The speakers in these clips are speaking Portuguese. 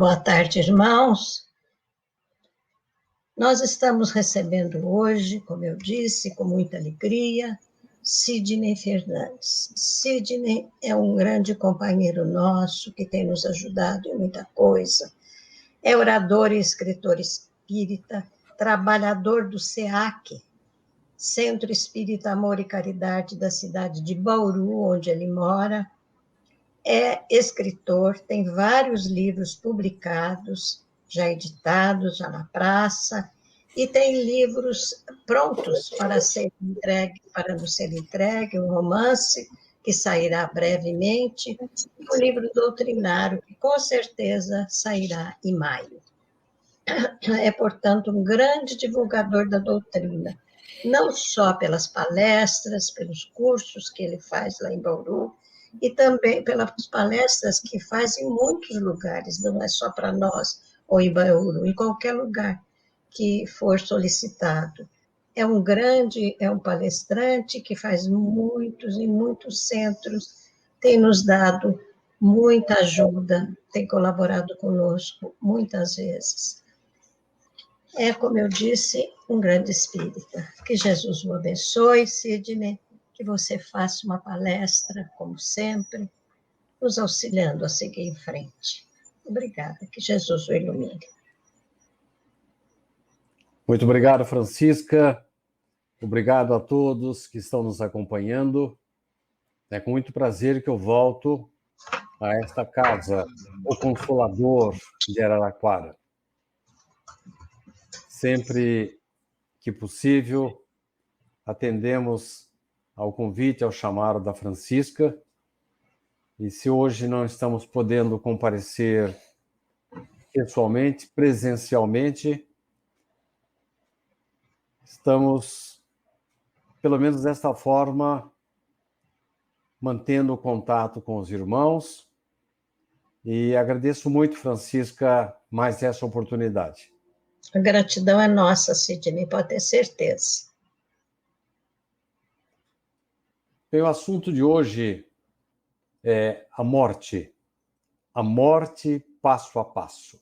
Boa tarde, irmãos. Nós estamos recebendo hoje, como eu disse, com muita alegria, Sidney Fernandes. Sidney é um grande companheiro nosso, que tem nos ajudado em muita coisa. É orador e escritor espírita, trabalhador do SEAC, Centro Espírita Amor e Caridade da cidade de Bauru, onde ele mora. É escritor, tem vários livros publicados, já editados, já na praça, e tem livros prontos para ser entregue, para nos ser entregue, um romance que sairá brevemente, e um livro doutrinário que com certeza sairá em maio. É, portanto, um grande divulgador da doutrina, não só pelas palestras, pelos cursos que ele faz lá em Bauru, e também pelas palestras que faz em muitos lugares, não é só para nós, ou em Bauru, em qualquer lugar que for solicitado. É um palestrante que faz muitos e muitos centros, tem nos dado muita ajuda, tem colaborado conosco muitas vezes. É, como eu disse, um grande espírita. Que Jesus o abençoe, Sidney, que você faça uma palestra, como sempre, nos auxiliando a seguir em frente. Obrigada, que Jesus o ilumine. Muito obrigado, Francisca. Obrigado a todos que estão nos acompanhando. É com muito prazer que eu volto a esta casa, o Consolador de Araraquara. Sempre que possível, atendemos ao convite, ao chamado da Francisca. E se hoje não estamos podendo comparecer pessoalmente, presencialmente, estamos, pelo menos desta forma, mantendo o contato com os irmãos. E agradeço muito, Francisca, mais essa oportunidade. A gratidão é nossa, Sidney, pode ter certeza. Bem, o assunto de hoje é a morte passo a passo.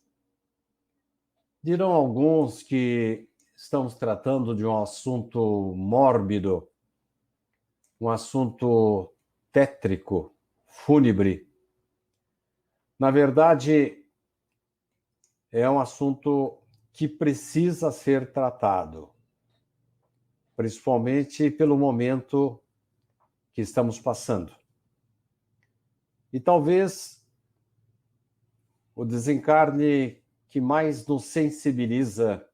Dirão alguns que estamos tratando de um assunto mórbido, um assunto tétrico, fúnebre. Na verdade, é um assunto que precisa ser tratado, principalmente pelo momento que estamos passando. E talvez o desencarne que mais nos sensibiliza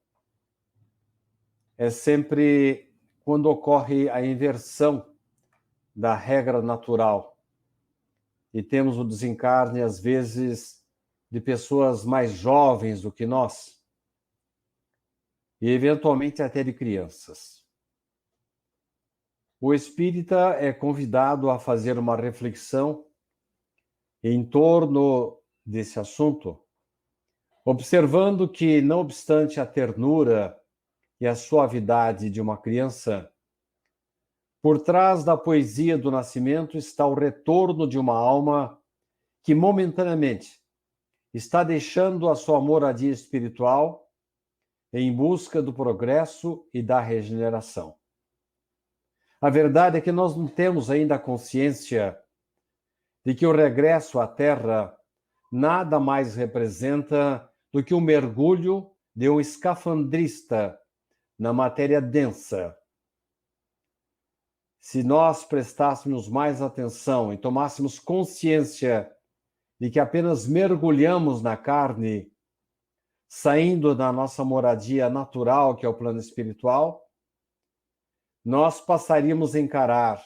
é sempre quando ocorre a inversão da regra natural. E temos o desencarne, às vezes, de pessoas mais jovens do que nós, e eventualmente até de crianças. O espírita é convidado a fazer uma reflexão em torno desse assunto, observando que, não obstante a ternura e a suavidade de uma criança, por trás da poesia do nascimento está o retorno de uma alma que momentaneamente está deixando a sua moradia espiritual em busca do progresso e da regeneração. A verdade é que nós não temos ainda a consciência de que o regresso à Terra nada mais representa do que um mergulho de um escafandrista na matéria densa. Se nós prestássemos mais atenção e tomássemos consciência de que apenas mergulhamos na carne, saindo da nossa moradia natural, que é o plano espiritual, nós passaríamos a encarar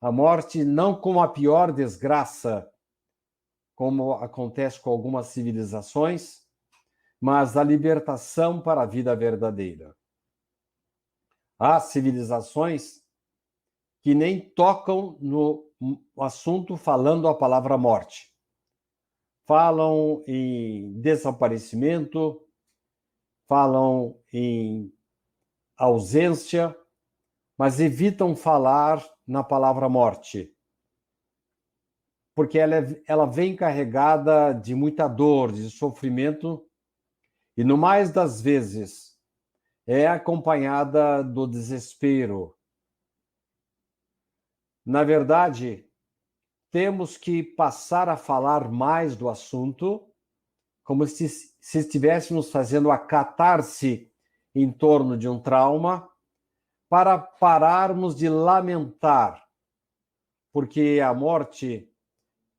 a morte não como a pior desgraça, como acontece com algumas civilizações, mas a libertação para a vida verdadeira. Há civilizações que nem tocam no assunto falando a palavra morte. Falam em desaparecimento, falam em ausência, mas evitam falar na palavra morte. porque ela vem carregada de muita dor, de sofrimento, e no mais das vezes é acompanhada do desespero. Na verdade, temos que passar a falar mais do assunto, como se estivéssemos fazendo a catarse em torno de um trauma, para pararmos de lamentar, porque a morte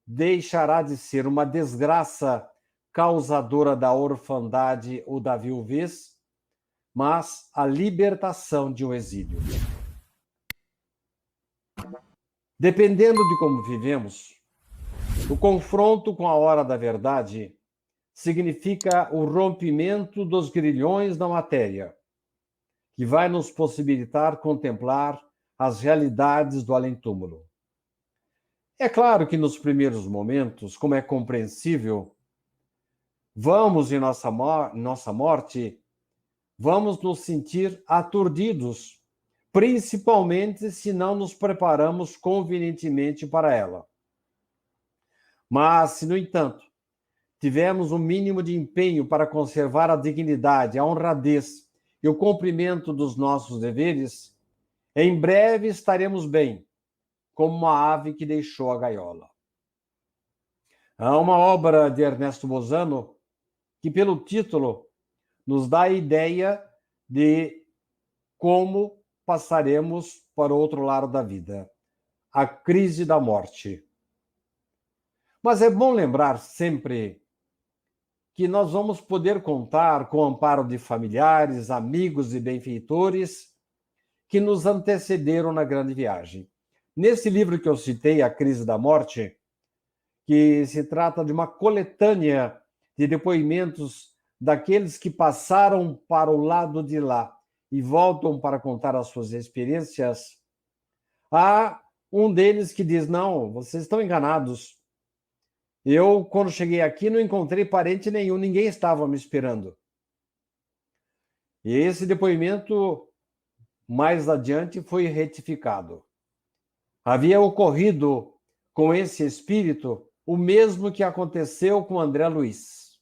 deixará de ser uma desgraça causadora da orfandade ou da viuvez, mas a libertação de um exílio. Dependendo de como vivemos, o confronto com a hora da verdade significa o rompimento dos grilhões da matéria, que vai nos possibilitar contemplar as realidades do além-túmulo. É claro que nos primeiros momentos, como é compreensível, vamos em nossa morte, vamos nos sentir aturdidos, principalmente se não nos preparamos convenientemente para ela. Mas, se, no entanto, tivermos um mínimo de empenho para conservar a dignidade, a honradez e o cumprimento dos nossos deveres, em breve estaremos bem, como uma ave que deixou a gaiola. Há uma obra de Ernesto Bozano que, pelo título, nos dá a ideia de como passaremos para o outro lado da vida, a crise da morte. Mas é bom lembrar sempre que nós vamos poder contar com o amparo de familiares, amigos e benfeitores que nos antecederam na grande viagem. Nesse livro que eu citei, A Crise da Morte, que se trata de uma coletânea de depoimentos daqueles que passaram para o lado de lá e voltam para contar as suas experiências, há um deles que diz: não, vocês estão enganados. Eu, quando cheguei aqui, não encontrei parente nenhum, ninguém estava me esperando. E esse depoimento, mais adiante, foi retificado. Havia ocorrido com esse espírito o mesmo que aconteceu com André Luiz.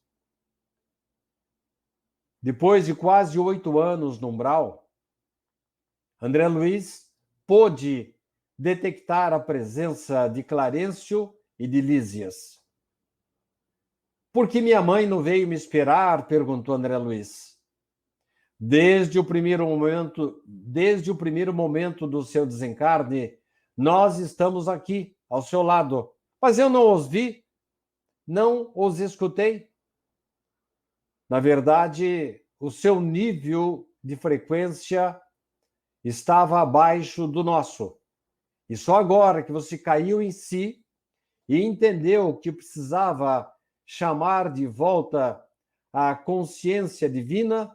Depois de quase 8 anos no umbral, André Luiz pôde detectar a presença de Clarencio e de Lísias. Por que minha mãe não veio me esperar? Perguntou André Luiz. Desde o primeiro momento do seu desencarne, nós estamos aqui, ao seu lado. Mas eu não os vi, não os escutei. Na verdade, o seu nível de frequência estava abaixo do nosso. E só agora que você caiu em si e entendeu que precisava chamar de volta a consciência divina,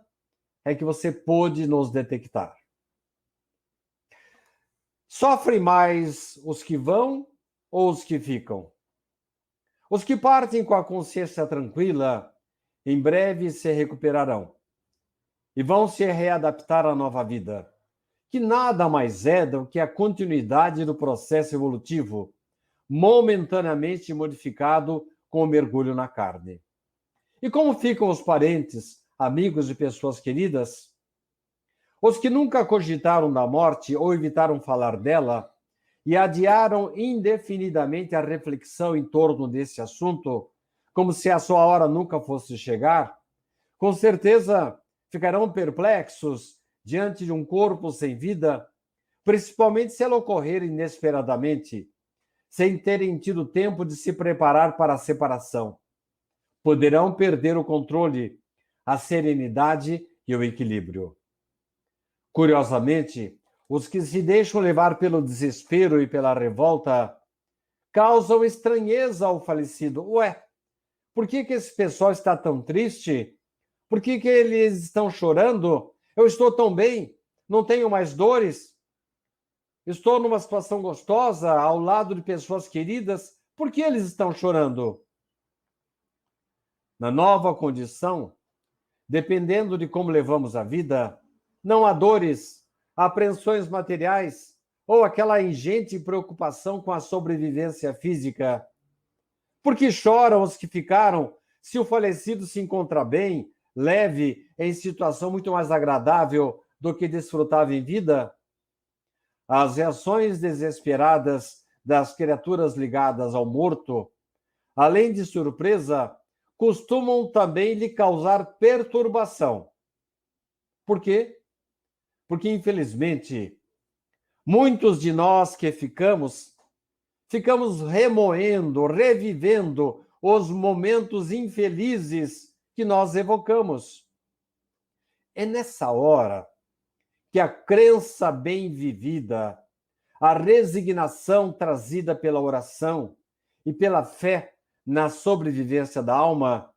é que você pôde nos detectar. Sofrem mais os que vão ou os que ficam? Os que partem com a consciência tranquila, em breve se recuperarão e vão se readaptar à nova vida, que nada mais é do que a continuidade do processo evolutivo, momentaneamente modificado com o mergulho na carne. E como ficam os parentes, amigos e pessoas queridas? Os que nunca cogitaram da morte ou evitaram falar dela e adiaram indefinidamente a reflexão em torno desse assunto, como se a sua hora nunca fosse chegar, com certeza ficarão perplexos diante de um corpo sem vida, principalmente se ela ocorrer inesperadamente, sem terem tido tempo de se preparar para a separação. Poderão perder o controle, a serenidade e o equilíbrio. Curiosamente, os que se deixam levar pelo desespero e pela revolta causam estranheza ao falecido. Ué, por que esse pessoal está tão triste? Por que eles estão chorando? Eu estou tão bem, não tenho mais dores. Estou numa situação gostosa, ao lado de pessoas queridas. Por que eles estão chorando? Na nova condição, dependendo de como levamos a vida, não há dores, apreensões materiais ou aquela ingente preocupação com a sobrevivência física. Por que choram os que ficaram, se o falecido se encontra bem, leve, em situação muito mais agradável do que desfrutava em vida? As reações desesperadas das criaturas ligadas ao morto, além de surpresa, costumam também lhe causar perturbação. Por quê? Porque, infelizmente, muitos de nós que ficamos remoendo, revivendo os momentos infelizes que nós evocamos. É nessa hora que a crença bem vivida, a resignação trazida pela oração e pela fé na sobrevivência da alma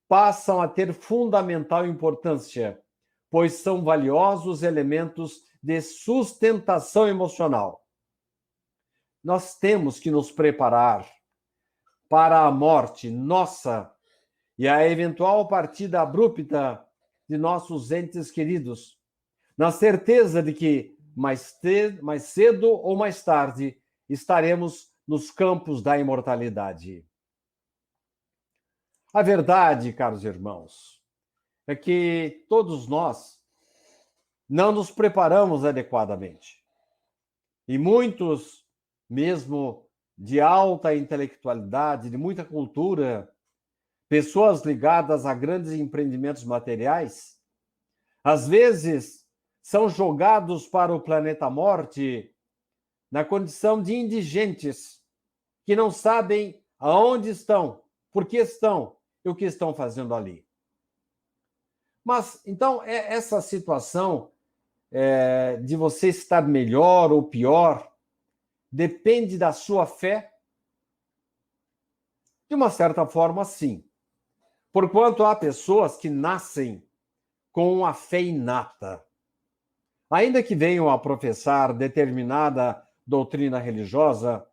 passam a ter fundamental importância, pois são valiosos elementos de sustentação emocional. Nós temos que nos preparar para a morte nossa e a eventual partida abrupta de nossos entes queridos, na certeza de que mais cedo ou mais tarde estaremos nos campos da imortalidade. A verdade, caros irmãos, é que todos nós não nos preparamos adequadamente. E muitos, mesmo de alta intelectualidade, de muita cultura, pessoas ligadas a grandes empreendimentos materiais, às vezes são jogados para o planeta Morte na condição de indigentes, que não sabem aonde estão, por que estão e o que estão fazendo ali. Mas, então, essa situação de você estar melhor ou pior depende da sua fé? De uma certa forma, sim. Porquanto há pessoas que nascem com a fé inata. Ainda que venham a professar determinada doutrina religiosa,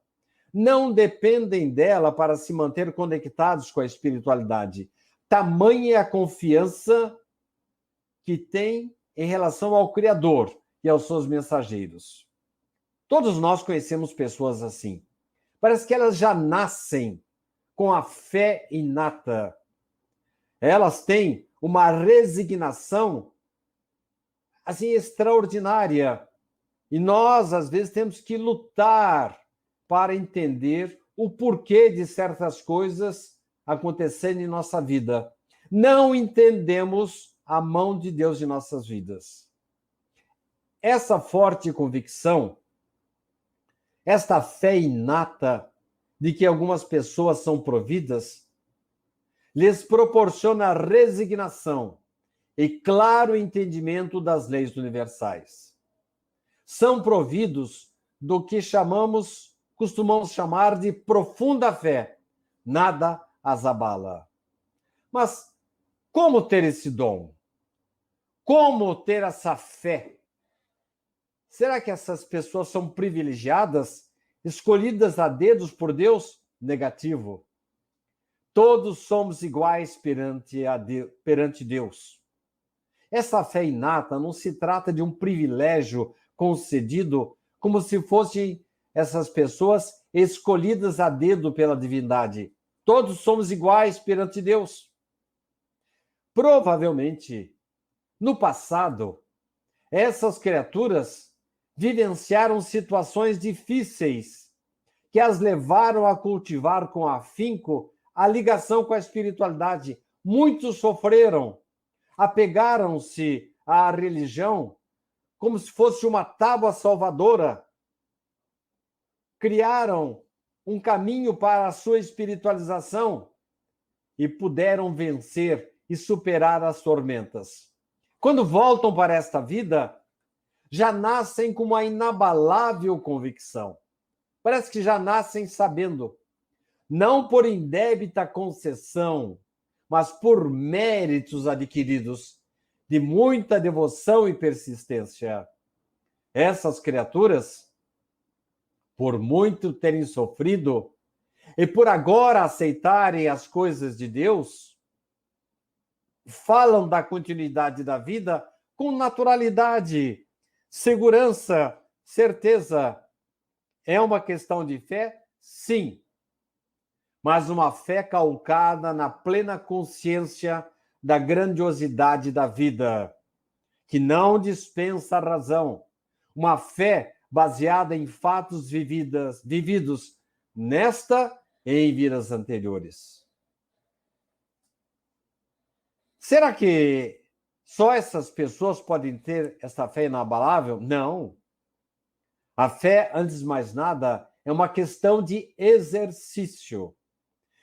não dependem dela para se manter conectados com a espiritualidade. Tamanha é a confiança que têm em relação ao Criador e aos seus mensageiros. Todos nós conhecemos pessoas assim. Parece que elas já nascem com a fé inata. Elas têm uma resignação assim extraordinária. E nós, às vezes, temos que lutar para entender o porquê de certas coisas acontecendo em nossa vida. Não entendemos a mão de Deus em nossas vidas. Essa forte convicção, esta fé inata de que algumas pessoas são providas, lhes proporciona resignação e claro entendimento das leis universais. São providos do que costumamos chamar de profunda fé. Nada as abala. Mas como ter esse dom? Como ter essa fé? Será que essas pessoas são privilegiadas, escolhidas a dedos por Deus? Negativo. Todos somos iguais perante Deus. Essa fé inata não se trata de um privilégio concedido como se fossem essas pessoas escolhidas a dedo pela divindade. Todos somos iguais perante Deus. Provavelmente, no passado, essas criaturas vivenciaram situações difíceis que as levaram a cultivar com afinco a ligação com a espiritualidade. Muitos sofreram, apegaram-se à religião como se fosse uma tábua salvadora. Criaram um caminho para a sua espiritualização e puderam vencer e superar as tormentas. Quando voltam para esta vida, já nascem com uma inabalável convicção. Parece que já nascem sabendo, não por indébita concessão, mas por méritos adquiridos de muita devoção e persistência. Essas criaturas, por muito terem sofrido e por agora aceitarem as coisas de Deus, falam da continuidade da vida com naturalidade, segurança, certeza. É uma questão de fé? Sim. mas uma fé calcada na plena consciência da grandiosidade da vida, que não dispensa a razão. Uma fé baseada em fatos vividos nesta e em vidas anteriores. Será que só essas pessoas podem ter essa fé inabalável? Não. A fé, antes de mais nada, é uma questão de exercício.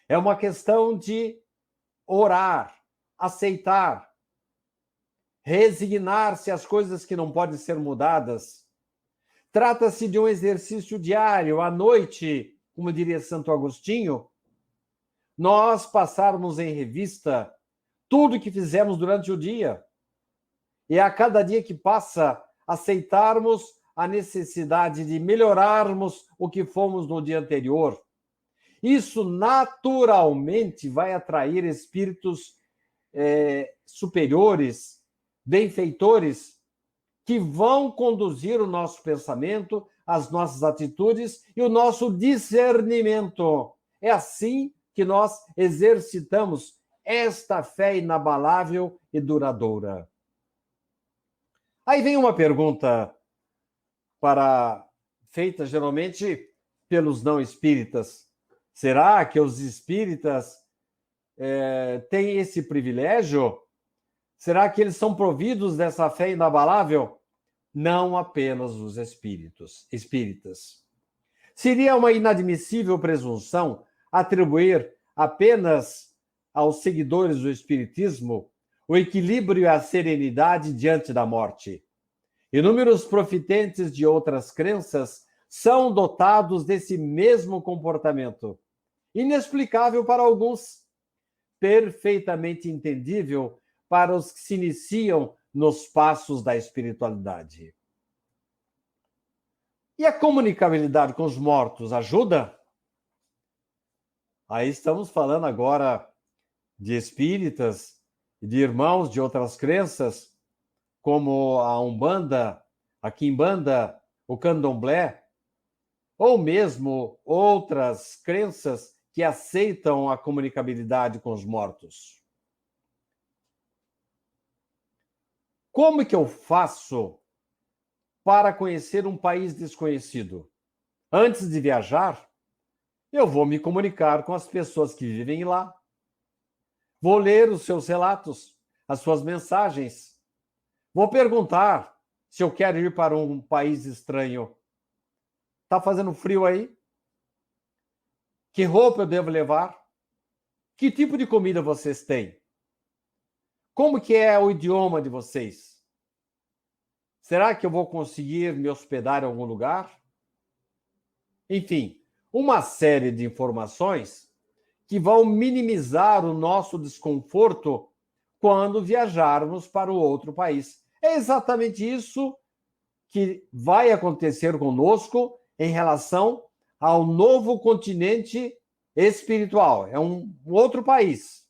É uma questão de orar, aceitar, resignar-se às coisas que não podem ser mudadas. Trata-se de um exercício diário, à noite, como diria Santo Agostinho, nós passarmos em revista tudo que fizemos durante o dia. E a cada dia que passa, aceitarmos a necessidade de melhorarmos o que fomos no dia anterior. Isso naturalmente vai atrair espíritos superiores, benfeitores, que vão conduzir o nosso pensamento, as nossas atitudes e o nosso discernimento. É assim que nós exercitamos esta fé inabalável e duradoura. Aí vem uma pergunta feita geralmente pelos não espíritas. Será que os espíritas têm esse privilégio? Será que eles são providos dessa fé inabalável? Não apenas os espíritas. Seria uma inadmissível presunção atribuir apenas aos seguidores do espiritismo o equilíbrio e a serenidade diante da morte. Inúmeros profitentes de outras crenças são dotados desse mesmo comportamento, inexplicável para alguns, perfeitamente entendível para os que se iniciam nos passos da espiritualidade. E a comunicabilidade com os mortos ajuda? Aí estamos falando agora de espíritas e de irmãos de outras crenças, como a Umbanda, a Quimbanda, o Candomblé, ou mesmo outras crenças que aceitam a comunicabilidade com os mortos. Como que eu faço para conhecer um país desconhecido? Antes de viajar, eu vou me comunicar com as pessoas que vivem lá. Vou ler os seus relatos, as suas mensagens. Vou perguntar se eu quero ir para um país estranho. Está fazendo frio aí? Que roupa eu devo levar? Que tipo de comida vocês têm? Como que é o idioma de vocês? Será que eu vou conseguir me hospedar em algum lugar? Enfim, uma série de informações que vão minimizar o nosso desconforto quando viajarmos para o outro país. É exatamente isso que vai acontecer conosco em relação ao novo continente espiritual. É um outro país.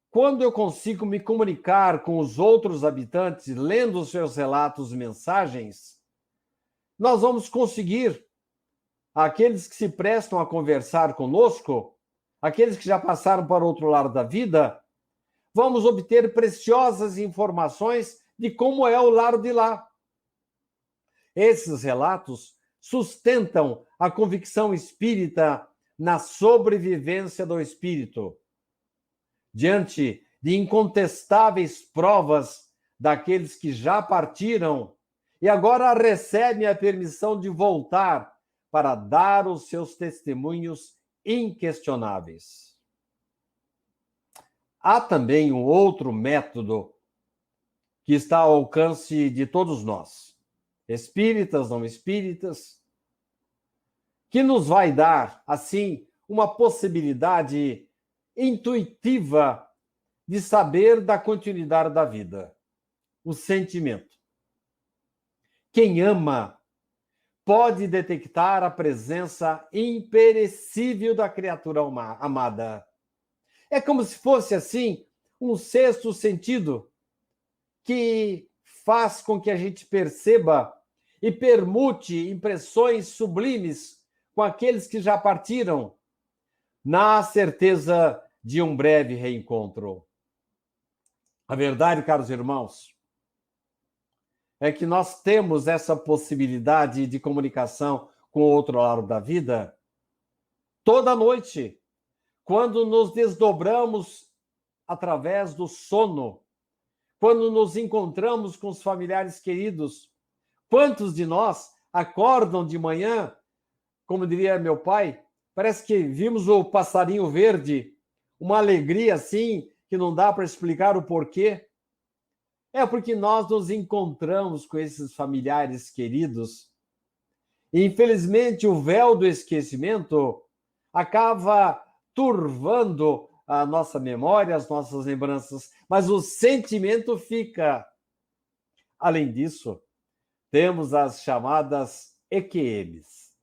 Quando eu consigo me comunicar com os outros habitantes, lendo os seus relatos e mensagens, nós vamos conseguir, aqueles que se prestam a conversar conosco, aqueles que já passaram para o outro lado da vida, vamos obter preciosas informações de como é o lar de lá. Esses relatos sustentam a convicção espírita na sobrevivência do espírito. Diante de incontestáveis provas daqueles que já partiram e agora recebem a permissão de voltar para dar os seus testemunhos inquestionáveis. Há também um outro método que está ao alcance de todos nós, espíritas, não espíritas, que nos vai dar, assim, uma possibilidade intuitiva de saber da continuidade da vida, o sentimento. Quem ama pode detectar a presença imperecível da criatura amada. É como se fosse, assim, um sexto sentido que faz com que a gente perceba e permute impressões sublimes com aqueles que já partiram, na certeza de um breve reencontro. A verdade, caros irmãos, é que nós temos essa possibilidade de comunicação com o outro lado da vida toda noite, quando nos desdobramos através do sono, quando nos encontramos com os familiares queridos. Quantos de nós acordam de manhã, como diria meu pai, parece que vimos o passarinho verde, uma alegria assim, que não dá para explicar o porquê. É porque nós nos encontramos com esses familiares queridos. E, infelizmente, o véu do esquecimento acaba turvando a nossa memória, as nossas lembranças, mas o sentimento fica. Além disso, temos as chamadas EQMs.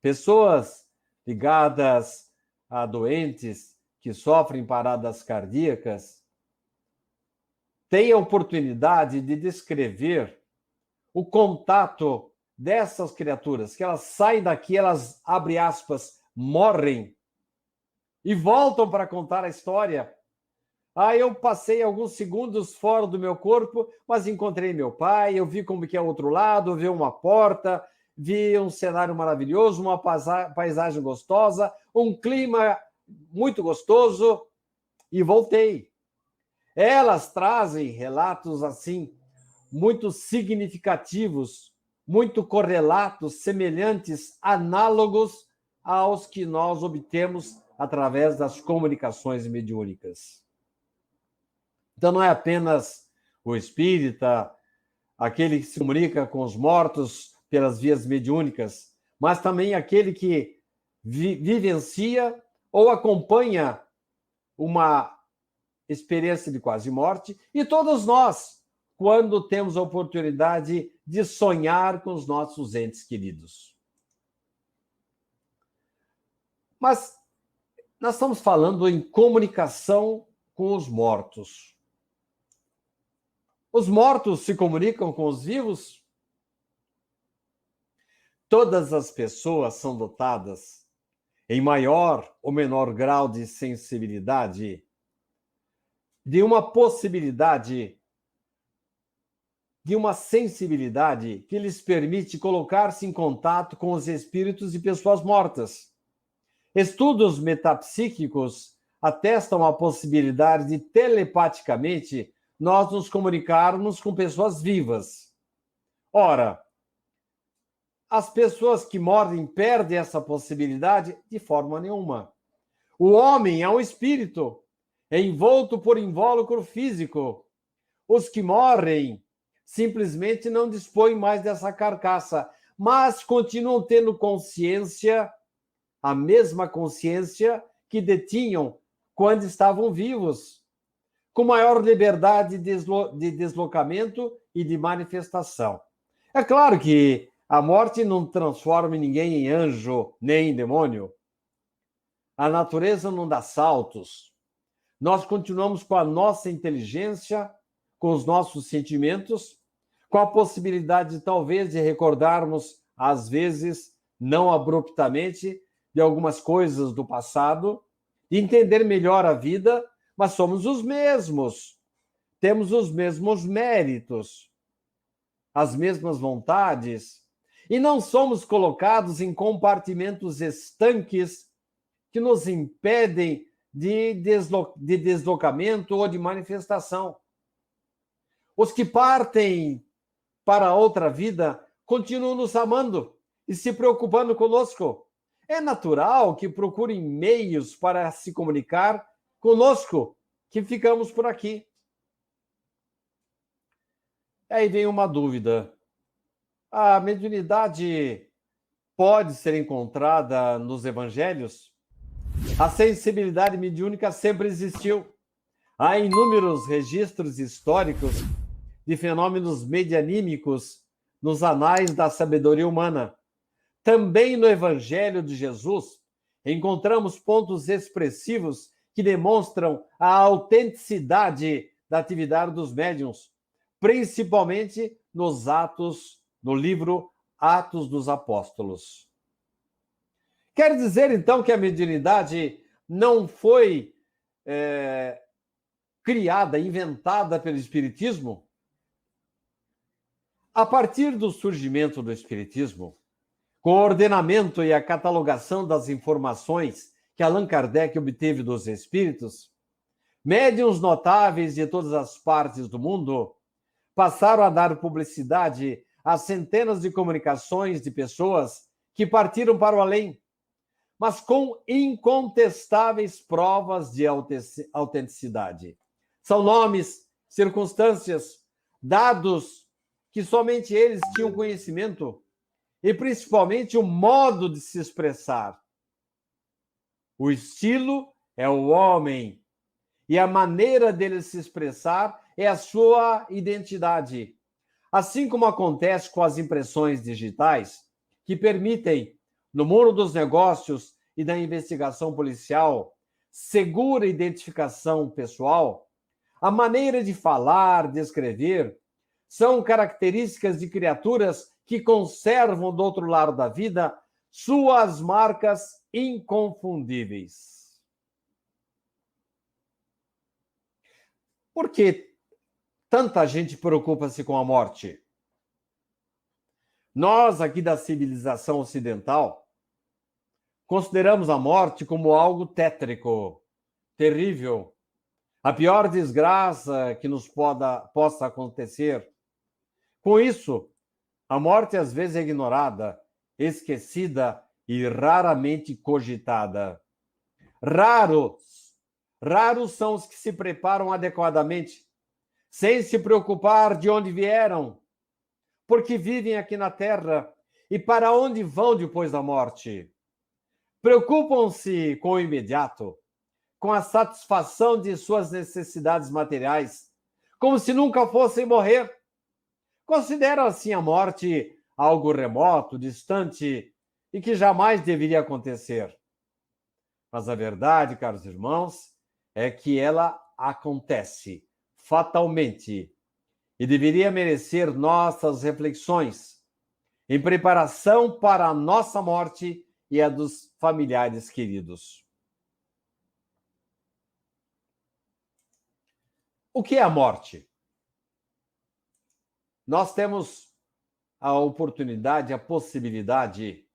Pessoas ligadas a doentes que sofrem paradas cardíacas têm a oportunidade de descrever o contato dessas criaturas, que elas saem daqui, elas, abre aspas, morrem e voltam para contar a história. Eu passei alguns segundos fora do meu corpo, mas encontrei meu pai, eu vi como que é o outro lado, vi uma porta, vi um cenário maravilhoso, uma paisagem gostosa, um clima muito gostoso e voltei. Elas trazem relatos assim, muito significativos, muito correlatos, semelhantes, análogos aos que nós obtemos através das comunicações mediúnicas. Então, não é apenas o espírita, aquele que se comunica com os mortos pelas vias mediúnicas, mas também aquele que vivencia ou acompanha uma experiência de quase morte, e todos nós, quando temos a oportunidade de sonhar com os nossos entes queridos. Mas nós estamos falando em comunicação com os mortos. Os mortos se comunicam com os vivos? Todas as pessoas são dotadas, em maior ou menor grau de sensibilidade, de uma possibilidade, de uma sensibilidade que lhes permite colocar-se em contato com os espíritos de pessoas mortas. Estudos metapsíquicos atestam a possibilidade de telepaticamente nós nos comunicarmos com pessoas vivas. Ora, as pessoas que morrem perdem essa possibilidade de forma nenhuma. O homem é um espírito, envolto por invólucro físico. Os que morrem simplesmente não dispõem mais dessa carcaça, mas continuam tendo consciência, a mesma consciência que detinham quando estavam vivos, com maior liberdade de deslocamento e de manifestação. É claro que a morte não transforma ninguém em anjo nem em demônio. A natureza não dá saltos. Nós continuamos com a nossa inteligência, com os nossos sentimentos, com a possibilidade, talvez, de recordarmos, às vezes, não abruptamente, de algumas coisas do passado, de entender melhor a vida, mas somos os mesmos. Temos os mesmos méritos, as mesmas vontades, e não somos colocados em compartimentos estanques que nos impedem de deslocamento ou de manifestação. Os que partem para outra vida continuam nos amando e se preocupando conosco. É natural que procurem meios para se comunicar conosco, que ficamos por aqui. Aí vem uma dúvida. A mediunidade pode ser encontrada nos evangelhos? A sensibilidade mediúnica sempre existiu. Há inúmeros registros históricos de fenômenos medianímicos nos anais da sabedoria humana. Também no Evangelho de Jesus, encontramos pontos expressivos que demonstram a autenticidade da atividade dos médiuns, principalmente no livro Atos dos Apóstolos. Quer dizer, então, que a mediunidade não foi criada, inventada pelo Espiritismo? A partir do surgimento do Espiritismo, com o ordenamento e a catalogação das informações que Allan Kardec obteve dos espíritos, médiuns notáveis de todas as partes do mundo passaram a dar publicidade a centenas de comunicações de pessoas que partiram para o além, mas com incontestáveis provas de autenticidade. São nomes, circunstâncias, dados que somente eles tinham conhecimento e, principalmente, o modo de se expressar. O estilo é o homem e a maneira dele se expressar é a sua identidade. Assim como acontece com as impressões digitais, que permitem, no mundo dos negócios e da investigação policial, segura identificação pessoal, a maneira de falar, de escrever, são características de criaturas que conservam do outro lado da vida suas marcas inconfundíveis. Por que tanta gente preocupa-se com a morte? Nós, aqui da civilização ocidental, consideramos a morte como algo tétrico, terrível, a pior desgraça que nos possa acontecer. Com isso, a morte às vezes é ignorada, esquecida e raramente cogitada. Raros são os que se preparam adequadamente, sem se preocupar de onde vieram, porque vivem aqui na Terra e para onde vão depois da morte. Preocupam-se com o imediato, com a satisfação de suas necessidades materiais, como se nunca fossem morrer. Consideram assim a morte algo remoto, distante e que jamais deveria acontecer. Mas a verdade, caros irmãos, é que ela acontece fatalmente e deveria merecer nossas reflexões em preparação para a nossa morte e a dos familiares queridos. O que é a morte? Nós temos a oportunidade, a possibilidade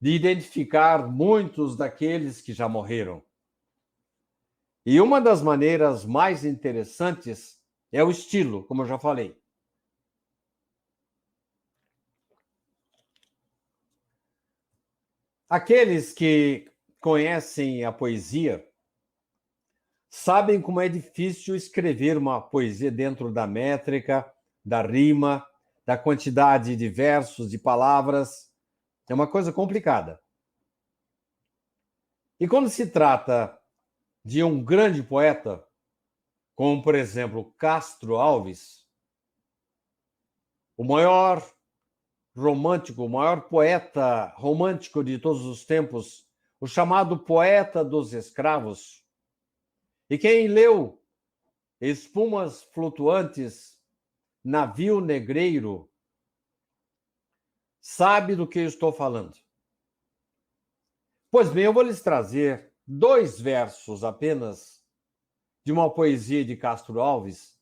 de identificar muitos daqueles que já morreram. E uma das maneiras mais interessantes é o estilo, como eu já falei. Aqueles que conhecem a poesia sabem como é difícil escrever uma poesia dentro da métrica, da rima, da quantidade de versos, de palavras. É uma coisa complicada. E quando se trata de um grande poeta, como, por exemplo, Castro Alves, o maior romântico, o maior poeta romântico de todos os tempos, o chamado poeta dos escravos. E quem leu Espumas Flutuantes, Navio Negreiro, sabe do que eu estou falando. Pois bem, eu vou lhes trazer 2 versos apenas de uma poesia de Castro Alves,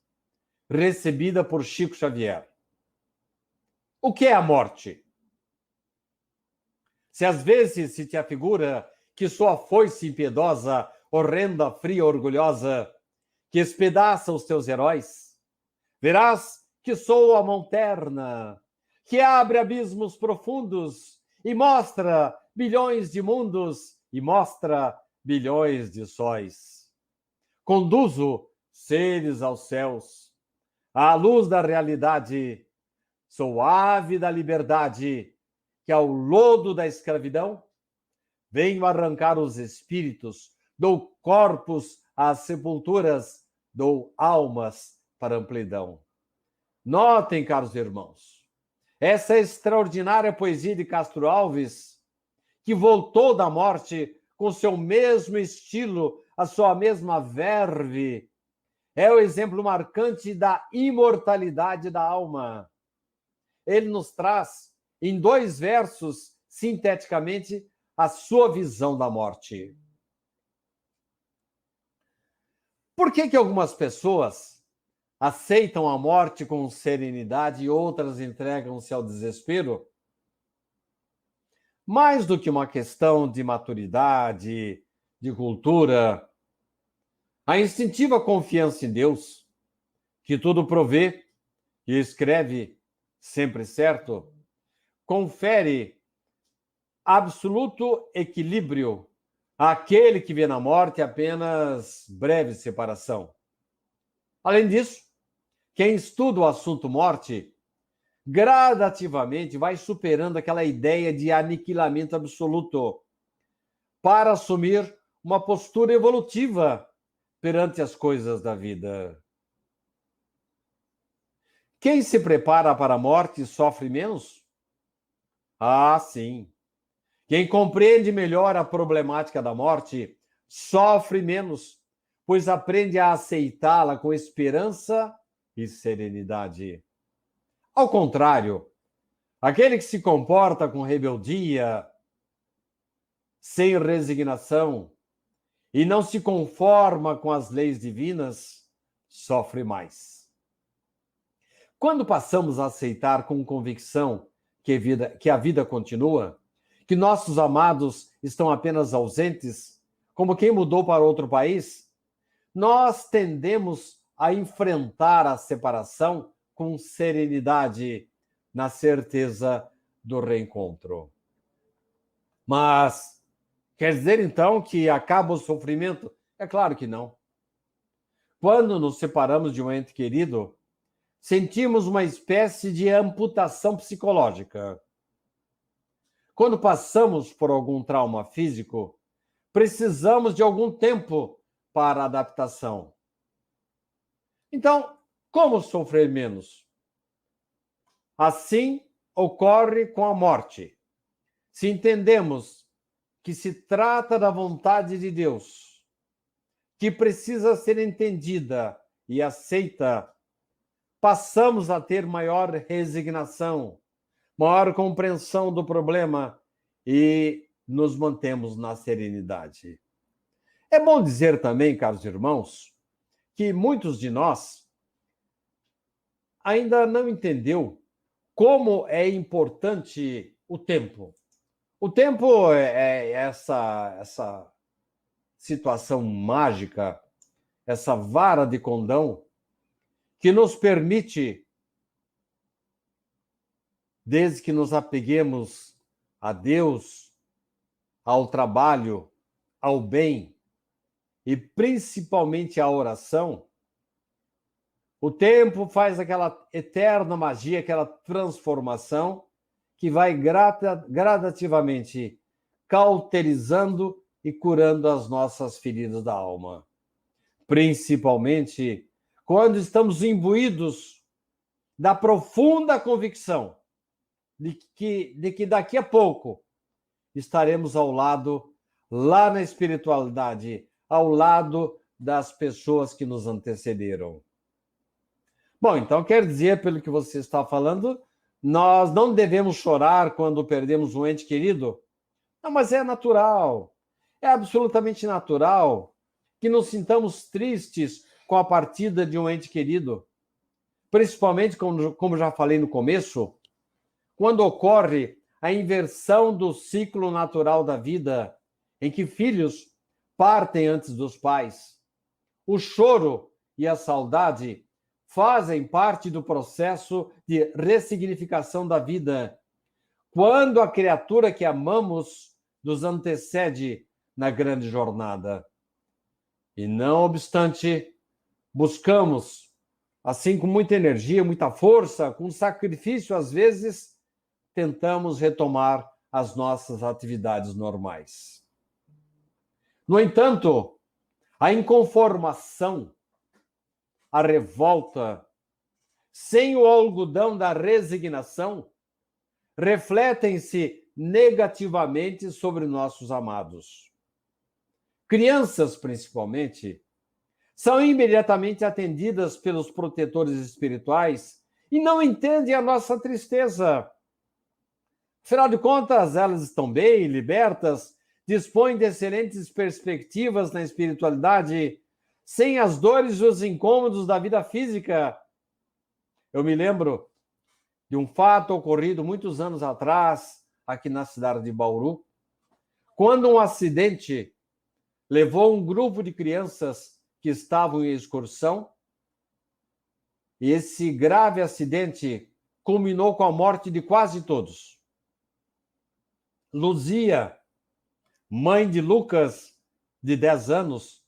recebida por Chico Xavier. O que é a morte? Se às vezes se te afigura que sua foice impiedosa, horrenda, fria, orgulhosa, que espedaça os teus heróis, verás que sou a mão terna, que abre abismos profundos e mostra bilhões de mundos e mostra bilhões de sóis. Conduzo seres aos céus, à luz da realidade, sou ave da liberdade, que ao lodo da escravidão venho arrancar os espíritos, dou corpos às sepulturas, dou almas para amplidão. Notem, caros irmãos, essa extraordinária poesia de Castro Alves, que voltou da morte com seu mesmo estilo, a sua mesma verve, é o exemplo marcante da imortalidade da alma. Ele nos traz, em 2 versos, sinteticamente, a sua visão da morte. Por que algumas pessoas aceitam a morte com serenidade e outras entregam-se ao desespero? Mais do que uma questão de maturidade, de cultura, a instintiva confiança em Deus, que tudo provê e escreve sempre certo, confere absoluto equilíbrio àquele que vê na morte apenas breve separação. Além disso, quem estuda o assunto morte, gradativamente vai superando aquela ideia de aniquilamento absoluto para assumir uma postura evolutiva perante as coisas da vida. Quem se prepara para a morte sofre menos? Ah, sim. Quem compreende melhor a problemática da morte sofre menos, pois aprende a aceitá-la com esperança e serenidade. Ao contrário, aquele que se comporta com rebeldia, sem resignação e não se conforma com as leis divinas, sofre mais. Quando passamos a aceitar com convicção que a vida continua, que nossos amados estão apenas ausentes, como quem mudou para outro país, nós tendemos a enfrentar a separação com serenidade, na certeza do reencontro. Mas quer dizer, então, que acaba o sofrimento? É claro que não. Quando nos separamos de um ente querido, sentimos uma espécie de amputação psicológica. Quando passamos por algum trauma físico, precisamos de algum tempo para adaptação. Então, como sofrer menos? Assim ocorre com a morte. Se entendemos que se trata da vontade de Deus, que precisa ser entendida e aceita, passamos a ter maior resignação, maior compreensão do problema e nos mantemos na serenidade. É bom dizer também, caros irmãos, que muitos de nós ainda não entendeu como é importante o tempo. O tempo é essa situação mágica, essa vara de condão que nos permite, desde que nos apeguemos a Deus, ao trabalho, ao bem e principalmente à oração, o tempo faz aquela eterna magia, aquela transformação que vai gradativamente cauterizando e curando as nossas feridas da alma. Principalmente quando estamos imbuídos da profunda convicção de que daqui a pouco estaremos ao lado, lá na espiritualidade, ao lado das pessoas que nos antecederam. Bom, então quer dizer, pelo que você está falando, nós não devemos chorar quando perdemos um ente querido? Não, mas é natural, é absolutamente natural que nos sintamos tristes com a partida de um ente querido. Principalmente, como já falei no começo, quando ocorre a inversão do ciclo natural da vida, em que filhos partem antes dos pais. O choro e a saudade fazem parte do processo de ressignificação da vida, quando a criatura que amamos nos antecede na grande jornada. E não obstante, buscamos, assim com muita energia, muita força, com sacrifício às vezes, tentamos retomar as nossas atividades normais. No entanto, a inconformação, a revolta, sem o algodão da resignação, refletem-se negativamente sobre nossos amados. Crianças, principalmente, são imediatamente atendidas pelos protetores espirituais e não entendem a nossa tristeza. Afinal de contas, elas estão bem, libertas, dispõem de excelentes perspectivas na espiritualidade, sem as dores e os incômodos da vida física. Eu me lembro de um fato ocorrido muitos anos atrás, aqui na cidade de Bauru, quando um acidente levou um grupo de crianças que estavam em excursão, e esse grave acidente culminou com a morte de quase todos. Luzia, mãe de Lucas, de 10 anos,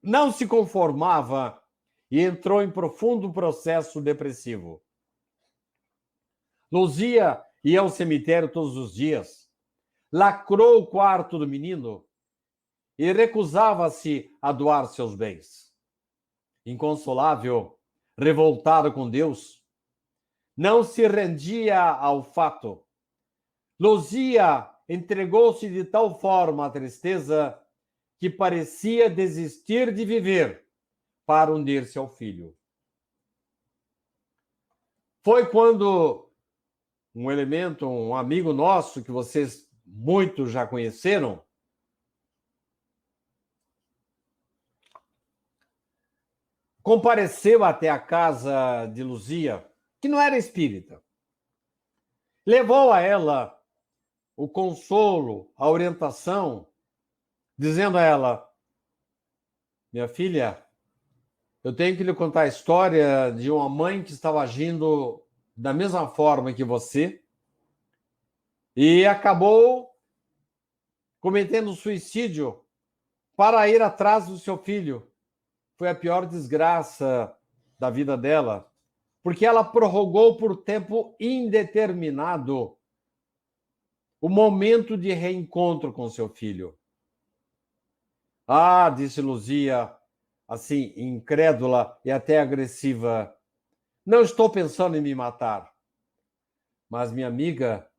não se conformava e entrou em profundo processo depressivo. Luzia ia ao cemitério todos os dias, lacrou o quarto do menino e recusava-se a doar seus bens. Inconsolável, revoltada com Deus, não se rendia ao fato. Luzia entregou-se de tal forma à tristeza que parecia desistir de viver para unir-se ao filho. Foi quando um amigo nosso, que vocês muitos já conheceram, compareceu até a casa de Luzia, que não era espírita. Levou a ela o consolo, a orientação, dizendo a ela: minha filha, eu tenho que lhe contar a história de uma mãe que estava agindo da mesma forma que você e acabou cometendo suicídio para ir atrás do seu filho. Foi a pior desgraça da vida dela, porque ela prorrogou por tempo indeterminado o momento de reencontro com seu filho. Ah, disse Luzia, assim, incrédula e até agressiva, não estou pensando em me matar. Mas, minha amiga,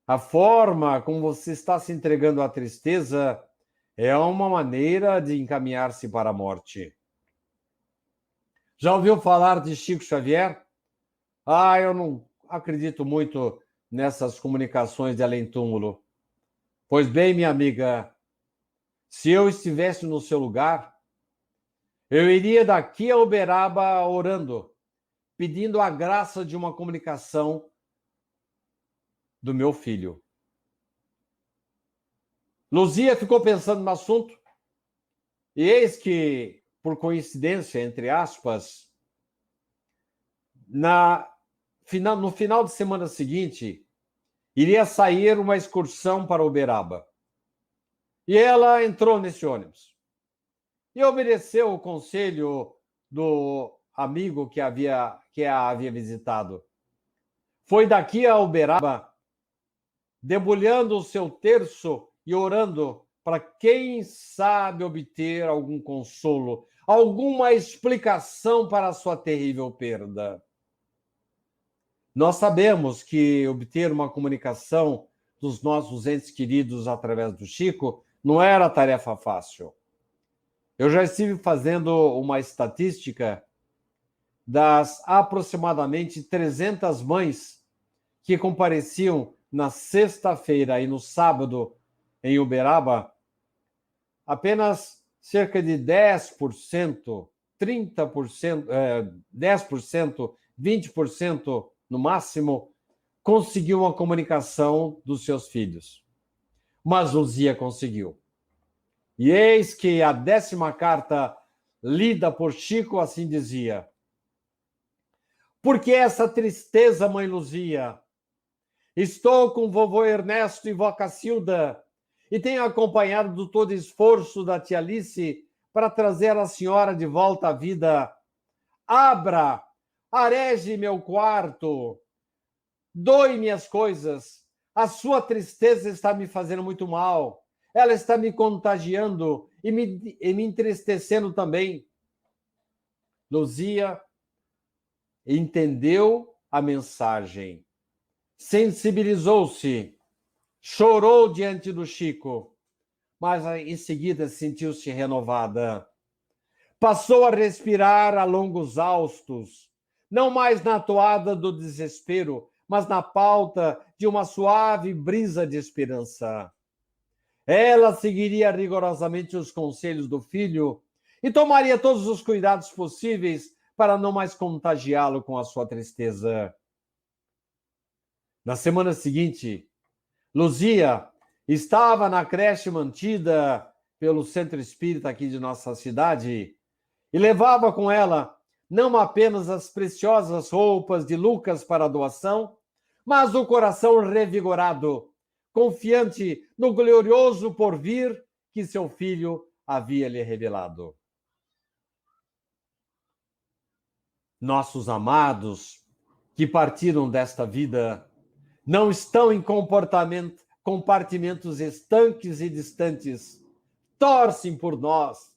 a forma como você está se entregando à tristeza é uma maneira de encaminhar-se para a morte. Já ouviu falar de Chico Xavier? Ah, eu não acredito muito nessas comunicações de além-túmulo. Pois bem, minha amiga, se eu estivesse no seu lugar, eu iria daqui a Uberaba orando, pedindo a graça de uma comunicação do meu filho. Luzia ficou pensando no assunto e eis que, por coincidência, entre aspas, no final de semana seguinte, iria sair uma excursão para Uberaba. E ela entrou nesse ônibus e obedeceu o conselho do amigo que a havia visitado. Foi daqui a Uberaba, debulhando o seu terço e orando para, quem sabe, obter algum consolo, alguma explicação para a sua terrível perda. Nós sabemos que obter uma comunicação dos nossos entes queridos através do Chico não era tarefa fácil. Eu já estive fazendo uma estatística das aproximadamente 300 mães que compareciam na sexta-feira e no sábado em Uberaba. Apenas cerca de 10%, 30%, 10%, 20% no máximo, conseguiu uma comunicação dos seus filhos. Mas Luzia conseguiu. E eis que a 10ª carta lida por Chico assim dizia: por que essa tristeza, mãe Luzia? Estou com vovô Ernesto e vó Cacilda e tenho acompanhado todo o esforço da tia Alice para trazer a senhora de volta à vida. Abra, areje meu quarto, doe minhas coisas. A sua tristeza está me fazendo muito mal. Ela está me contagiando e me entristecendo também. Luzia entendeu a mensagem, sensibilizou-se, chorou diante do Chico, mas em seguida sentiu-se renovada. Passou a respirar a longos haustos, não mais na toada do desespero, mas na pauta de uma suave brisa de esperança. Ela seguiria rigorosamente os conselhos do filho e tomaria todos os cuidados possíveis para não mais contagiá-lo com a sua tristeza. Na semana seguinte, Luzia estava na creche mantida pelo centro espírita aqui de nossa cidade e levava com ela não apenas as preciosas roupas de Lucas para a doação, mas o coração revigorado, confiante no glorioso porvir que seu filho havia lhe revelado. Nossos amados que partiram desta vida não estão em compartimentos estanques e distantes, torcem por nós,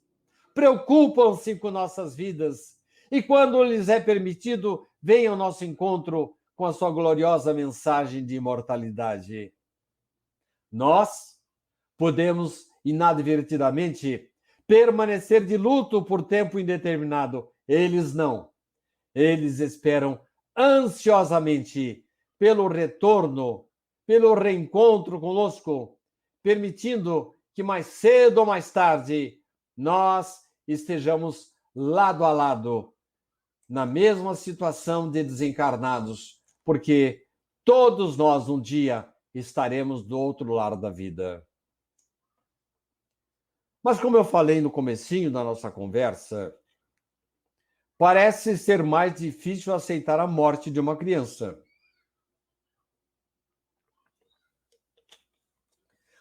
preocupam-se com nossas vidas e, quando lhes é permitido, vêm ao nosso encontro com a sua gloriosa mensagem de imortalidade. Nós podemos, inadvertidamente, permanecer de luto por tempo indeterminado. Eles não. Eles esperam ansiosamente pelo retorno, pelo reencontro conosco, permitindo que mais cedo ou mais tarde nós estejamos lado a lado, na mesma situação de desencarnados, porque todos nós um dia estaremos do outro lado da vida. Mas como eu falei no comecinho da nossa conversa, parece ser mais difícil aceitar a morte de uma criança.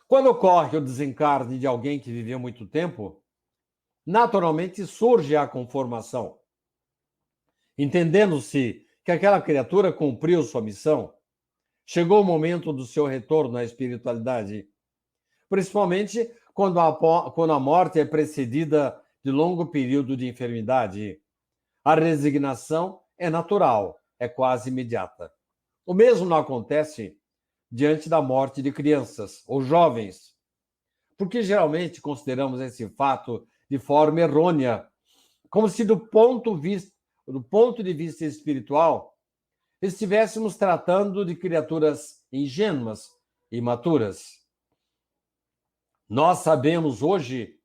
Quando ocorre o desencarne de alguém que viveu muito tempo, naturalmente surge a conformação. Entendendo-se que aquela criatura cumpriu sua missão, chegou o momento do seu retorno à espiritualidade, principalmente quando a morte é precedida de longo período de enfermidade. A resignação é natural, é quase imediata. O mesmo não acontece diante da morte de crianças ou jovens, porque geralmente consideramos esse fato de forma errônea, como se do ponto de vista espiritual estivéssemos tratando de criaturas ingênuas e imaturas. Nós sabemos hoje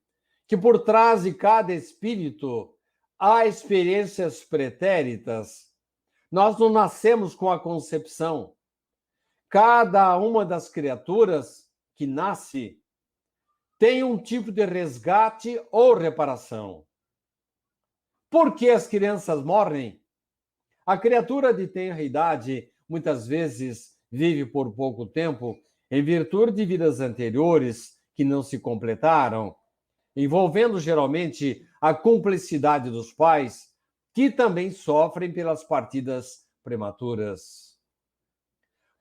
que por trás de cada espírito há experiências pretéritas. Nós não nascemos com a concepção. Cada uma das criaturas que nasce tem um tipo de resgate ou reparação. Por que as crianças morrem? A criatura de tenra idade muitas vezes vive por pouco tempo em virtude de vidas anteriores que não se completaram, envolvendo geralmente a cumplicidade dos pais, que também sofrem pelas partidas prematuras.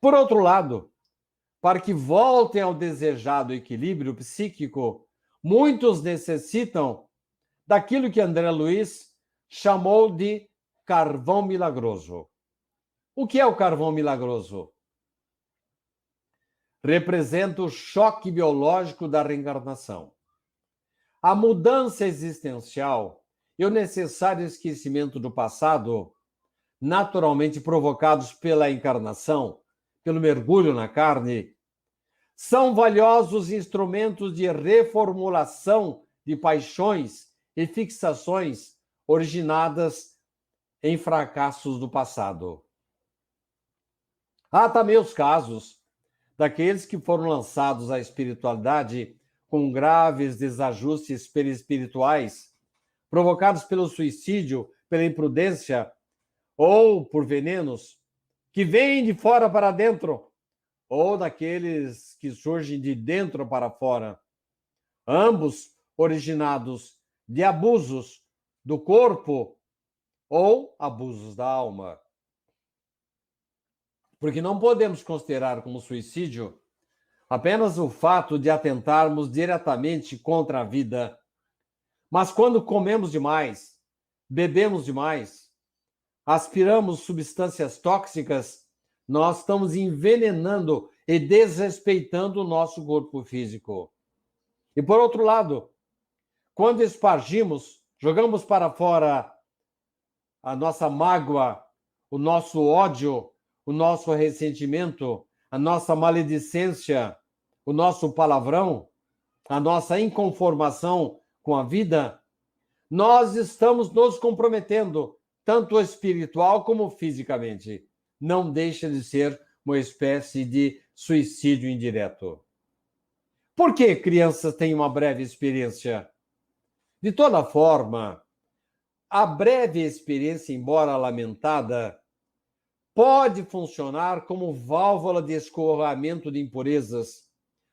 Por outro lado, para que voltem ao desejado equilíbrio psíquico, muitos necessitam daquilo que André Luiz chamou de carvão milagroso. O que é o carvão milagroso? Representa o choque biológico da reencarnação. A mudança existencial e o necessário esquecimento do passado, naturalmente provocados pela encarnação, pelo mergulho na carne, são valiosos instrumentos de reformulação de paixões e fixações originadas em fracassos do passado. Há também os casos daqueles que foram lançados à espiritualidade com graves desajustes perispirituais, provocados pelo suicídio, pela imprudência ou por venenos que vêm de fora para dentro, ou daqueles que surgem de dentro para fora, ambos originados de abusos do corpo ou abusos da alma. Porque não podemos considerar como suicídio apenas o fato de atentarmos diretamente contra a vida, mas quando comemos demais, bebemos demais, aspiramos substâncias tóxicas, nós estamos envenenando e desrespeitando o nosso corpo físico. E por outro lado, quando espargimos, jogamos para fora a nossa mágoa, o nosso ódio, o nosso ressentimento, a nossa maledicência, o nosso palavrão, a nossa inconformação com a vida, nós estamos nos comprometendo, tanto espiritual como fisicamente. Não deixa de ser uma espécie de suicídio indireto. Por que crianças têm uma breve experiência? De toda forma, a breve experiência, embora lamentada, pode funcionar como válvula de escoamento de impurezas,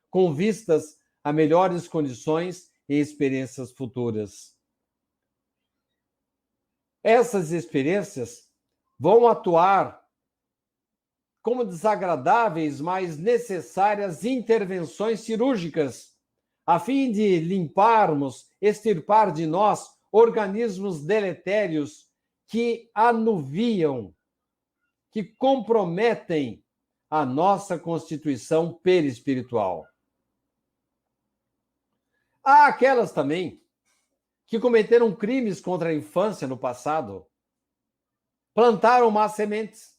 com vistas a melhores condições e experiências futuras. Essas experiências vão atuar como desagradáveis, mas necessárias intervenções cirúrgicas, a fim de limparmos, extirpar de nós organismos deletérios que anuviam, que comprometem a nossa constituição perispiritual. Há aquelas também que cometeram crimes contra a infância no passado, plantaram más sementes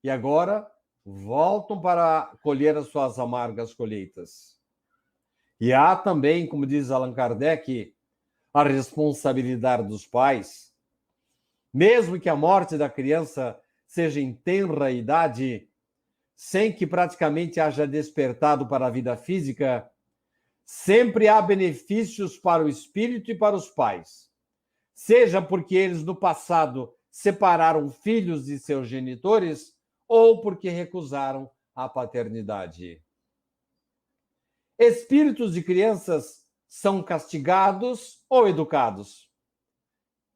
e agora voltam para colher as suas amargas colheitas. E há também, como diz Allan Kardec, a responsabilidade dos pais. Mesmo que a morte da criança seja em tenra idade, sem que praticamente haja despertado para a vida física, sempre há benefícios para o espírito e para os pais. Seja porque eles no passado separaram filhos de seus genitores ou porque recusaram a paternidade. Espíritos de crianças são castigados ou educados.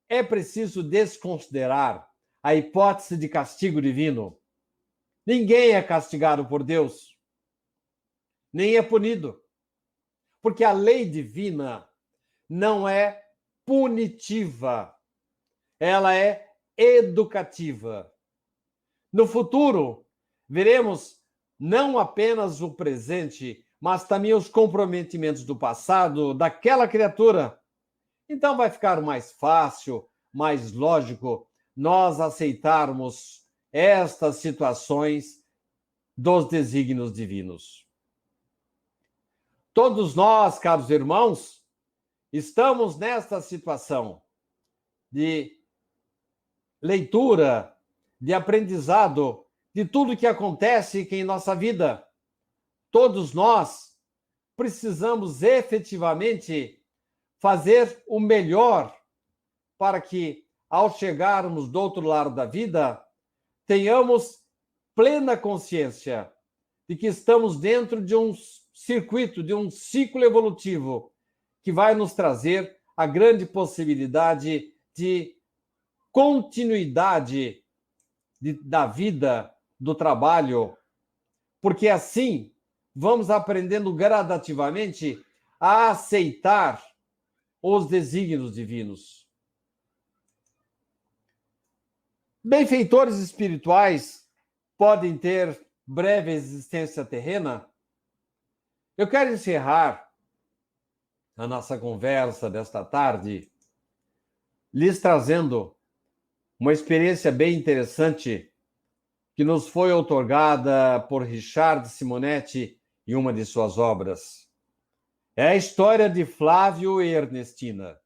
É preciso desconsiderar a hipótese de castigo divino. Ninguém é castigado por Deus, nem é punido, porque a lei divina não é punitiva, ela é educativa. No futuro, veremos não apenas o presente, mas também os comprometimentos do passado daquela criatura. Então vai ficar mais fácil, mais lógico nós aceitarmos estas situações dos desígnios divinos. Todos nós, caros irmãos, estamos nesta situação de leitura, de aprendizado de tudo que acontece em nossa vida. Todos nós precisamos efetivamente fazer o melhor para que, ao chegarmos do outro lado da vida, tenhamos plena consciência de que estamos dentro de um circuito, de um ciclo evolutivo que vai nos trazer a grande possibilidade de continuidade da vida, do trabalho, porque assim vamos aprendendo gradativamente a aceitar os desígnios divinos. Benfeitores espirituais podem ter breve existência terrena? Eu quero encerrar a nossa conversa desta tarde lhes trazendo uma experiência bem interessante que nos foi outorgada por Richard Simonetti em uma de suas obras. É a história de Flávio e Ernestina.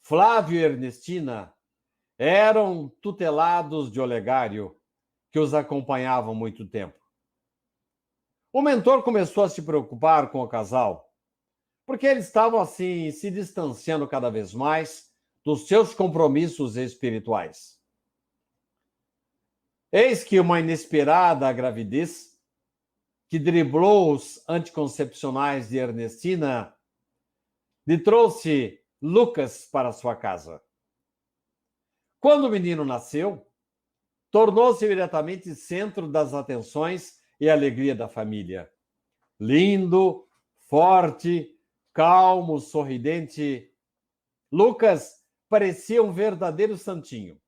Flávio e Ernestina eram tutelados de Olegário, que os acompanhava há muito tempo. O mentor começou a se preocupar com o casal, porque eles estavam assim se distanciando cada vez mais dos seus compromissos espirituais. Eis que uma inesperada gravidez, que driblou os anticoncepcionais de Ernestina, lhe trouxe Lucas para sua casa. Quando o menino nasceu, tornou-se imediatamente centro das atenções e alegria da família. Lindo, forte, calmo, sorridente, Lucas parecia um verdadeiro santinho.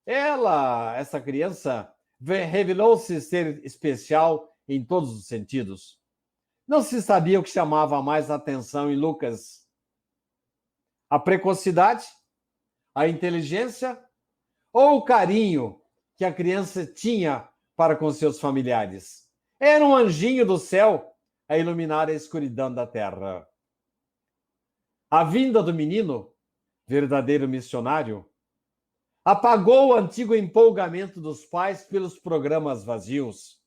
Essa criança, revelou-se ser especial em todos os sentidos. Não se sabia o que chamava mais atenção em Lucas: a precocidade, a inteligência ou o carinho que a criança tinha para com seus familiares. Era um anjinho do céu a iluminar a escuridão da terra. A vinda do menino, verdadeiro missionário, apagou o antigo empolgamento dos pais pelos programas vazios.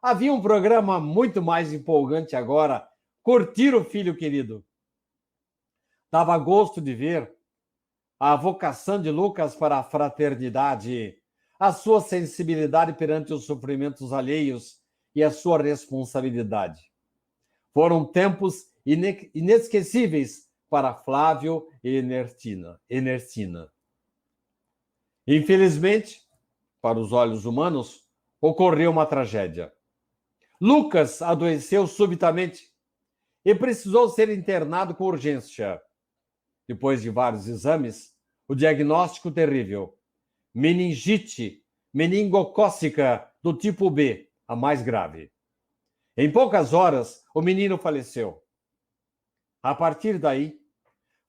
Havia um programa muito mais empolgante agora: curtir o filho querido. Dava gosto de ver a vocação de Lucas para a fraternidade, a sua sensibilidade perante os sofrimentos alheios e a sua responsabilidade. Foram tempos inesquecíveis para Flávio e Ernestina. Infelizmente, para os olhos humanos, ocorreu uma tragédia. Lucas adoeceu subitamente e precisou ser internado com urgência. Depois de vários exames, o diagnóstico terrível: meningite meningocócica do tipo B, a mais grave. Em poucas horas, o menino faleceu. A partir daí,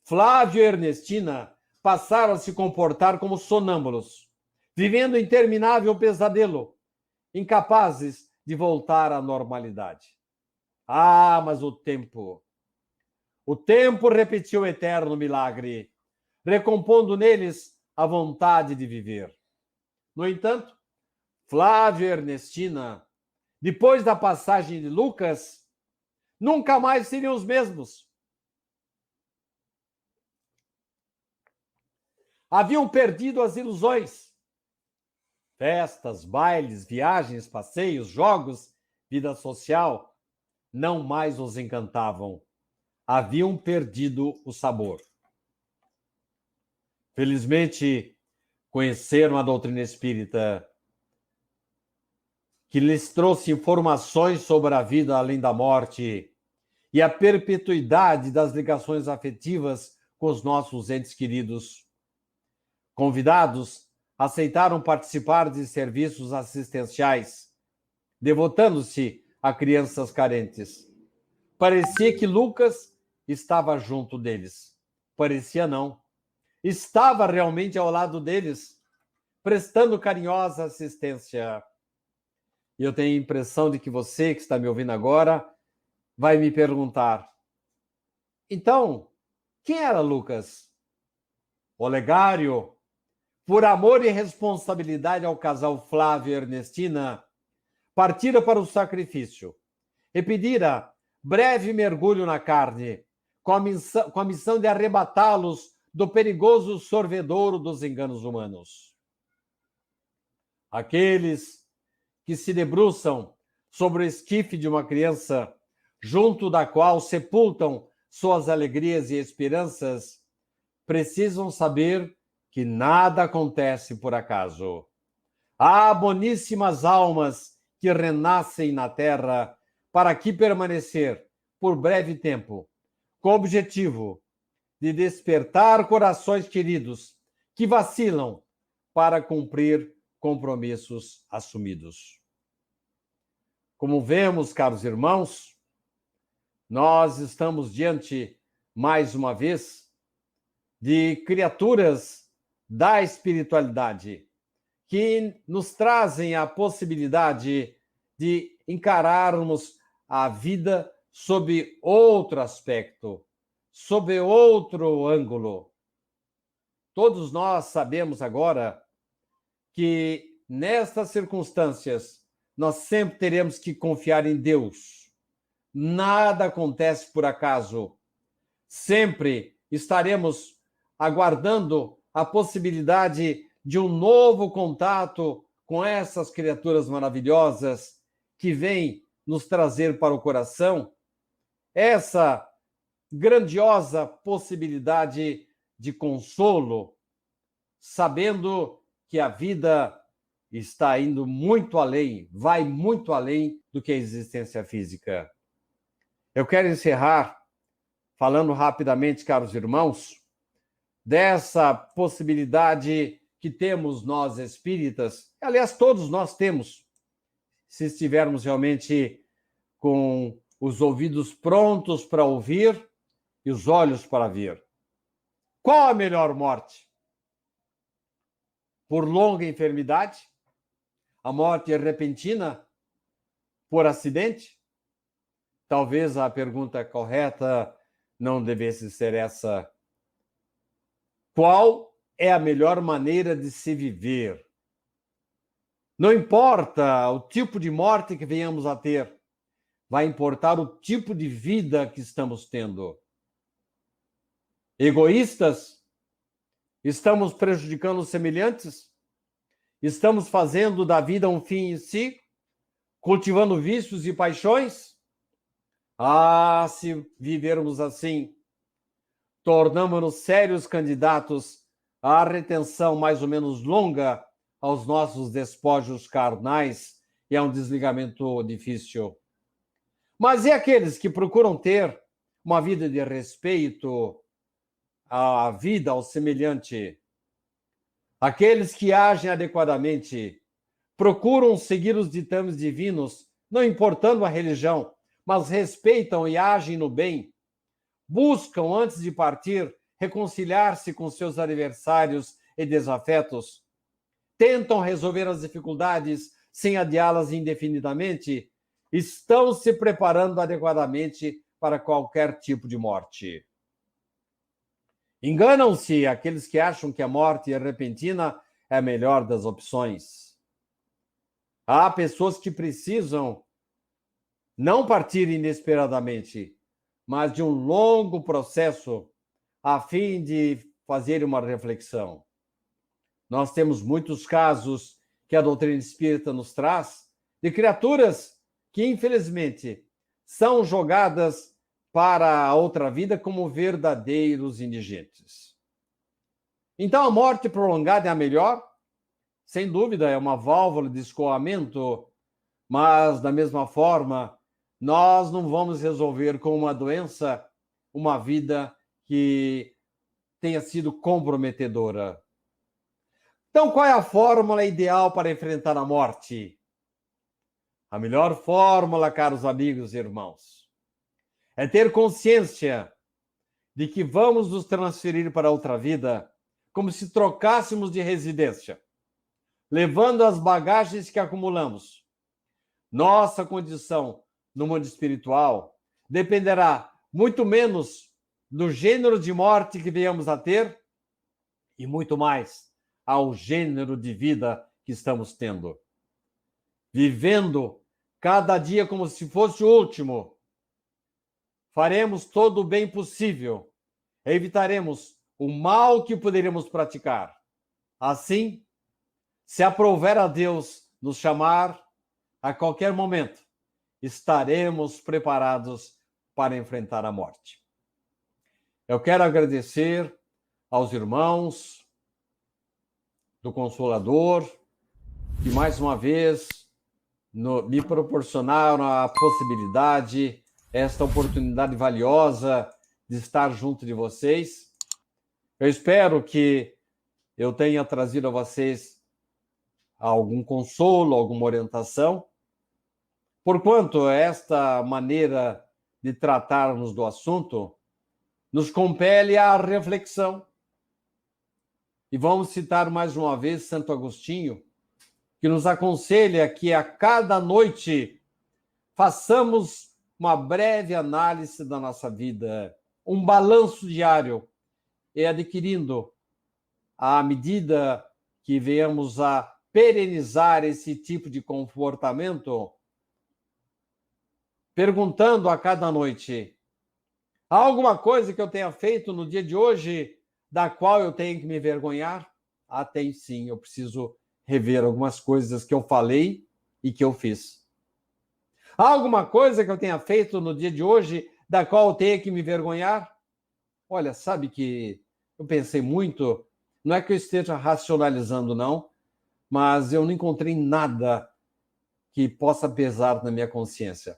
Flávio e Ernestina passaram a se comportar como sonâmbulos, vivendo interminável pesadelo, incapazes de voltar à normalidade. Ah, mas o tempo repetiu o eterno milagre, recompondo neles a vontade de viver. No entanto, Flávio e Ernestina, depois da passagem de Lucas, nunca mais seriam os mesmos. Haviam perdido as ilusões. Festas, bailes, viagens, passeios, jogos, vida social, não mais os encantavam. Haviam perdido o sabor. Felizmente, conheceram a doutrina espírita, que lhes trouxe informações sobre a vida além da morte e a perpetuidade das ligações afetivas com os nossos entes queridos. Convidados, aceitaram participar de serviços assistenciais, devotando-se a crianças carentes. Parecia que Lucas estava junto deles. Parecia não. Estava realmente ao lado deles, prestando carinhosa assistência. E eu tenho a impressão de que você, que está me ouvindo agora, vai me perguntar: então, quem era Lucas? Olegário, por amor e responsabilidade ao casal Flávio e Ernestina, partira para o sacrifício e pedira breve mergulho na carne, com a missão de arrebatá-los do perigoso sorvedouro dos enganos humanos. Aqueles que se debruçam sobre o esquife de uma criança, junto da qual sepultam suas alegrias e esperanças, precisam saber que nada acontece por acaso. Há boníssimas almas que renascem na terra para aqui permanecer por breve tempo, com o objetivo de despertar corações queridos que vacilam para cumprir compromissos assumidos. Como vemos, caros irmãos, nós estamos diante, mais uma vez, de criaturas da espiritualidade que nos trazem a possibilidade de encararmos a vida sob outro aspecto, sob outro ângulo. Todos nós sabemos agora que, nestas circunstâncias, nós sempre teremos que confiar em Deus. Nada acontece por acaso. Sempre estaremos aguardando a possibilidade de um novo contato com essas criaturas maravilhosas que vêm nos trazer para o coração essa grandiosa possibilidade de consolo, sabendo que a vida está indo muito além, vai muito além do que a existência física. Eu quero encerrar falando rapidamente, caros irmãos, dessa possibilidade que temos nós espíritas, aliás, todos nós temos, se estivermos realmente com os ouvidos prontos para ouvir e os olhos para ver. Qual a melhor morte? por longa enfermidade, a morte repentina por acidente? Talvez a pergunta correta não devesse ser essa. Qual é a melhor maneira de se viver? Não importa o tipo de morte que venhamos a ter, vai importar o tipo de vida que estamos tendo. Egoístas? Estamos prejudicando os semelhantes? Estamos fazendo da vida um fim em si? Cultivando vícios e paixões? Ah, se vivermos assim, tornamos-nos sérios candidatos à retenção mais ou menos longa aos nossos despojos carnais e a um desligamento difícil. Mas e aqueles que procuram ter uma vida de respeito à vida, ao semelhante? Aqueles que agem adequadamente, procuram seguir os ditames divinos, não importando a religião, mas respeitam e agem no bem, buscam, antes de partir, reconciliar-se com seus adversários e desafetos, tentam resolver as dificuldades sem adiá-las indefinidamente, estão se preparando adequadamente para qualquer tipo de morte. Enganam-se aqueles que acham que a morte repentina é a melhor das opções. Há pessoas que precisam não partir inesperadamente, mas de um longo processo a fim de fazer uma reflexão. Nós temos muitos casos que a doutrina espírita nos traz de criaturas que, infelizmente, são jogadas para a outra vida como verdadeiros indigentes. Então, a morte prolongada é a melhor? Sem dúvida, é uma válvula de escoamento, mas, da mesma forma, nós não vamos resolver com uma doença uma vida que tenha sido comprometedora. Então, qual é a fórmula ideal para enfrentar a morte? A melhor fórmula, caros amigos e irmãos, é ter consciência de que vamos nos transferir para outra vida como se trocássemos de residência, levando as bagagens que acumulamos. Nossa condição no mundo espiritual dependerá muito menos do gênero de morte que venhamos a ter e muito mais ao gênero de vida que estamos tendo. Vivendo cada dia como se fosse o último, faremos todo o bem possível, evitaremos o mal que poderíamos praticar. Assim, se aprouver a Deus nos chamar, a qualquer momento, estaremos preparados para enfrentar a morte. Eu quero agradecer aos irmãos do Consolador, que mais uma vez me proporcionaram a possibilidade, esta oportunidade valiosa de estar junto de vocês. Eu espero que eu tenha trazido a vocês algum consolo, alguma orientação, porquanto esta maneira de tratarmos do assunto nos compele à reflexão. E vamos citar mais uma vez Santo Agostinho, que nos aconselha que a cada noite façamos uma breve análise da nossa vida, um balanço diário, e adquirindo, à medida que venhamos a perenizar esse tipo de comportamento, perguntando a cada noite: há alguma coisa que eu tenha feito no dia de hoje da qual eu tenho que me envergonhar? Ah, tem sim, eu preciso rever algumas coisas que eu falei e que eu fiz. Há alguma coisa que eu tenha feito no dia de hoje da qual eu tenho que me envergonhar? Olha, sabe que eu pensei muito, não é que eu esteja racionalizando, não, mas eu não encontrei nada que possa pesar na minha consciência.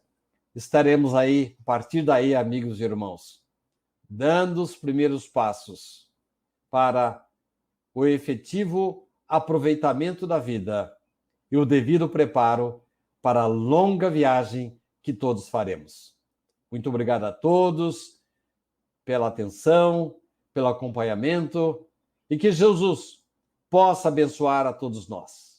Estaremos aí, a partir daí, amigos e irmãos, dando os primeiros passos para o efetivo aproveitamento da vida e o devido preparo para a longa viagem que todos faremos. Muito obrigado a todos pela atenção, pelo acompanhamento, e que Jesus possa abençoar a todos nós.